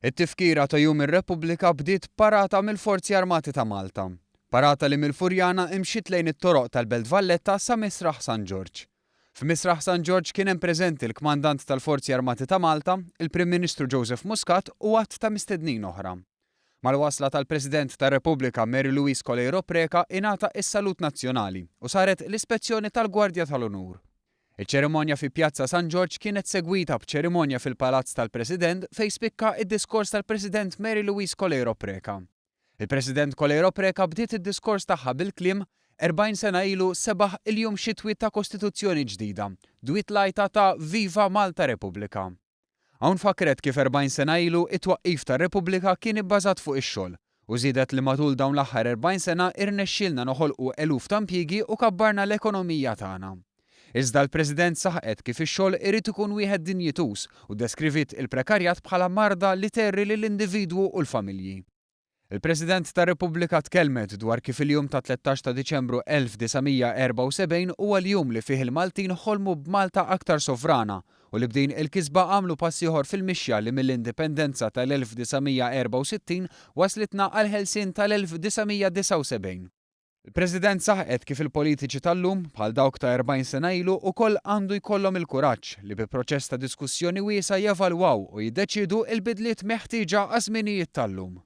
It-tifkira ta' Jum ir-Repubblika bdiet parata mill-Forzi Armati ta' Malta. Parata li mill-Furjana imxiet lejn it-toroq tal-Belt Valletta sa Misraħ San George. F'Misraħ San George kien hemm preżenti l-Kmandant tal-Forzi Armati ta' Malta, il-Prim Ministru Joseph Muscat u għadd ta' mistednin oħra. Mal-wasla tal-President tar-Repubblika Mary Louise Coleiro Preca ingħata is-Salut Nazzjonali u saret l-ispezzjoni tal-Gwardja tal-Onur. Iċ-ċerimonja fi Pjazza San George kienet segwita b'ċerimonja fil-Palazz tal-President fejn spikka id-diskors tal-President Mary Louise Coleiro Preca. Il-President Coleiro Preca bdiet id-diskors tagħha bil-kliem 40 sena ilu sebaħ il-jum xitwi ta' Kostituzzjoni ġdida, dwiet lajta ta' Viva Malta Repubblika. Hawn fakret kif 40 sena ilu it-twaqqif tar-Repubblika kien ibbażat fuq ix-xogħol u żiedet li matul dawn l-aħħar 40 sena irnexxielna noħolqu eluf ta' impjiegi u kabbarna l-ekonomija tagħna. Iżda l-President saħqet kif ix-xogħol irid ikun wieħed dinjitus u deskrivit il-prekarjat bħala marda li terri lill-individwu u l-familji. Il-President tar-Repubblika tkellmet dwar kif il-jum ta' 13 ta' Diċembru 1974 huwa l-jum li fih il-Maltin ħolmu b'Malta aktar sovrana u li bdejn il-kisba għamlu pass ieħor fil-mixja li mill-indipendenza tal-1964 waslitna għal ħelsien tal-1979. Il-President saħqet kif il-politiċi tal-lum bħal dawk ta' 40 sena ilu wkoll għandu jkollhom il-kuraġġ li bi proċess ta' diskussjoni wiesa jevalwaw u jiddeċiedu l-bidliet meħtieġa għaż-żminijiet tal-lum.